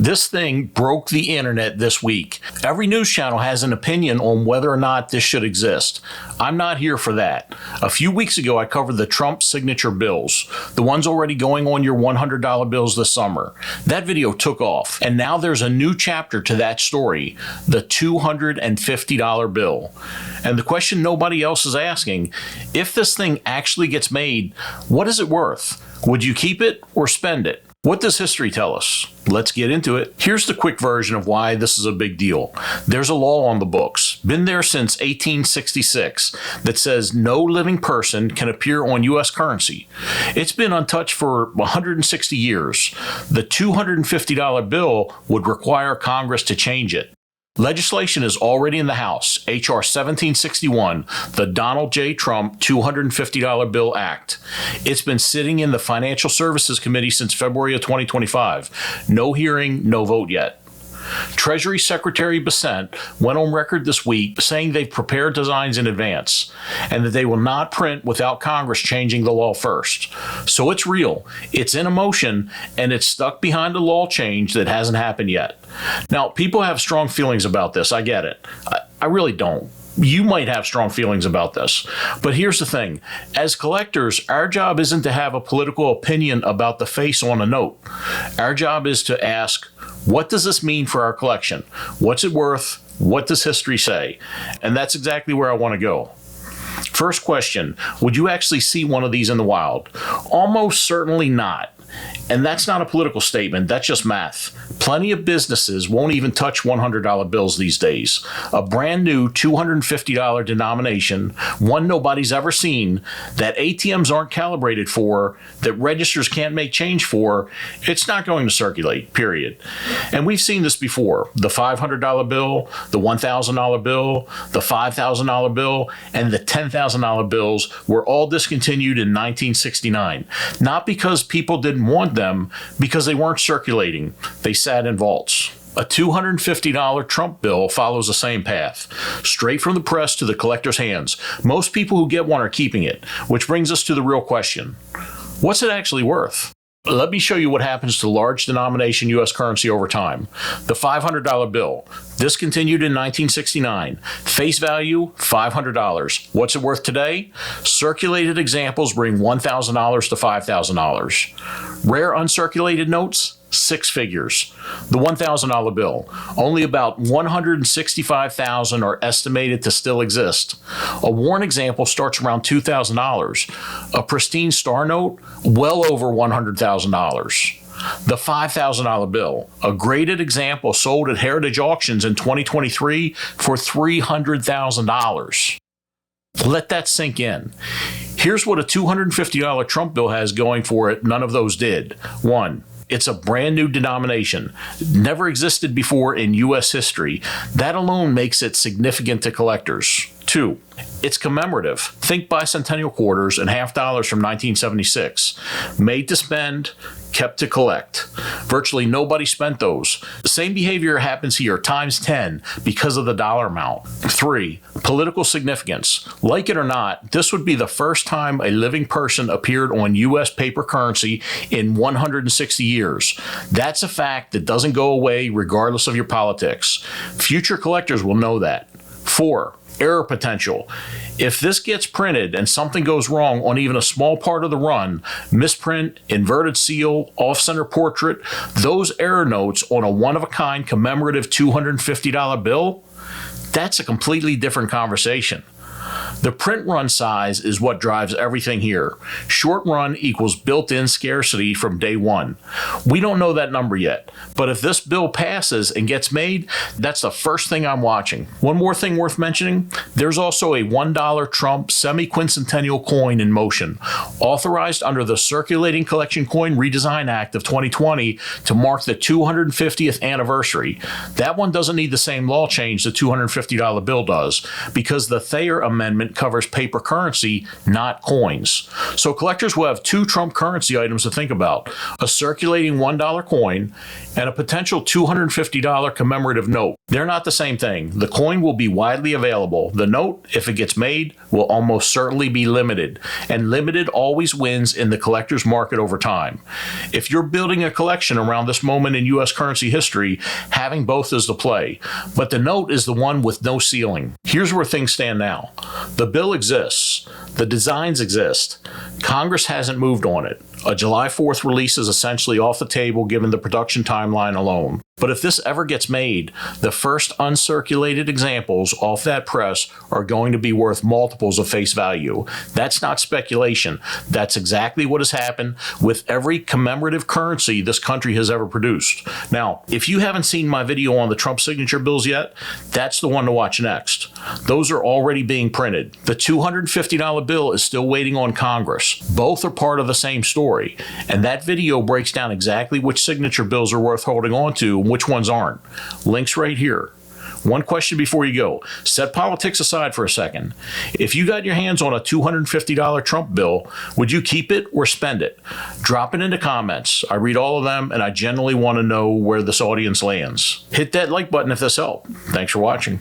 This thing broke the internet this week. Every news channel has an opinion on whether or not this should exist. I'm not here for that. A few weeks ago, I covered the Trump signature bills, the ones already going on your $100 bills this summer. That video took off, and now there's a new chapter to that story, the $250 bill. And the question nobody else is asking, if this thing actually gets made, what is it worth? Would you keep it or spend it? What does history tell us? Let's get into it. Here's the quick version of why this is a big deal. There's a law on the books, been there since 1866, that says no living person can appear on U.S. currency. It's been untouched for 160 years. The $250 bill would require Congress to change it. Legislation is already in the House, H.R. 1761, the Donald J. Trump $250 Bill Act. It's been sitting in the Financial Services Committee since February of 2025. No hearing, no vote yet. Treasury Secretary Bessent went on record this week saying they've prepared designs in advance and that they will not print without Congress changing the law first. So it's real, it's in motion, and it's stuck behind a law change that hasn't happened yet. Now, people have strong feelings about this. I get it. I really don't. You might have strong feelings about this. But here's the thing. As collectors, our job isn't to have a political opinion about the face on a note. Our job is to ask, what does this mean for our collection? What's it worth? What does history say? And that's exactly where I want to go. First question, would you actually see one of these in the wild? Almost certainly not. And that's not a political statement, that's just math. Plenty of businesses won't even touch $100 bills these days. A brand new $250 denomination, one nobody's ever seen, that ATMs aren't calibrated for, that registers can't make change for, it's not going to circulate, period. And we've seen this before. The $500 bill, the $1,000 bill, the $5,000 bill, and the $10,000 bills were all discontinued in 1969. Not because people didn't want them, because they weren't circulating. They sat in vaults. A $250 Trump bill follows the same path, straight from the press to the collector's hands. Most people who get one are keeping it, which brings us to the real question. What's it actually worth? Let me show you what happens to large denomination U.S. currency over time. The $500 bill, discontinued in 1969. Face value, $500. What's it worth today? Circulated examples bring $1,000 to $5,000. Rare uncirculated notes, six figures. The $1,000 bill, only about 165,000 are estimated to still exist. A worn example starts around $2,000. A pristine star note, well over $100,000. The $5,000 bill, a graded example sold at Heritage Auctions in 2023 for $300,000. Let that sink in. Here's what a $250 Trump bill has going for it none of those did. 1. It's a brand new denomination. Never existed before in U.S. history. That alone makes it significant to collectors. 2. It's commemorative. Think bicentennial quarters and half dollars from 1976. Made to spend, kept to collect. Virtually nobody spent those. The same behavior happens here times 10 because of the dollar amount. 3. Political significance. Like it or not, this would be the first time a living person appeared on U.S. paper currency in 160 years. That's a fact that doesn't go away regardless of your politics. Future collectors will know that. 4. Error potential. If this gets printed and something goes wrong on even a small part of the run, misprint, inverted seal, off-center portrait, those error notes on a one-of-a-kind commemorative $250 bill, that's a completely different conversation. The print run size is what drives everything here. Short run equals built-in scarcity from day one. We don't know that number yet, but if this bill passes and gets made, that's the first thing I'm watching. One more thing worth mentioning, there's also a $1 Trump semi-quincentennial coin in motion, authorized under the Circulating Collection Coin Redesign Act of 2020 to mark the 250th anniversary. That one doesn't need the same law change the $250 bill does, because the Thayer Amendment amendment covers paper currency, not coins. So collectors will have two Trump currency items to think about: a circulating $1 coin and a potential $250 commemorative note. They're not the same thing. The coin will be widely available. The note, if it gets made, will almost certainly be limited. And limited always wins in the collector's market over time. If you're building a collection around this moment in U.S. currency history, having both is the play. But the note is the one with no ceiling. Here's where things stand now. The bill exists. The designs exist. Congress hasn't moved on it. A July 4th release is essentially off the table given the production timeline alone. But if this ever gets made, the first uncirculated examples off that press are going to be worth multiples of face value. That's not speculation. That's exactly what has happened with every commemorative currency this country has ever produced. Now, if you haven't seen my video on the Trump signature bills yet, that's the one to watch next. Those are already being printed. The $250 bill is still waiting on Congress. Both are part of the same story. And that video breaks down exactly which signature bills are worth holding on to and which ones aren't. Links right here. One question before you go. Set politics aside for a second. If you got your hands on a $250 Trump bill, would you keep it or spend it? Drop it in the comments. I read all of them, and I generally want to know where this audience lands. Hit that like button if this helped. Thanks for watching.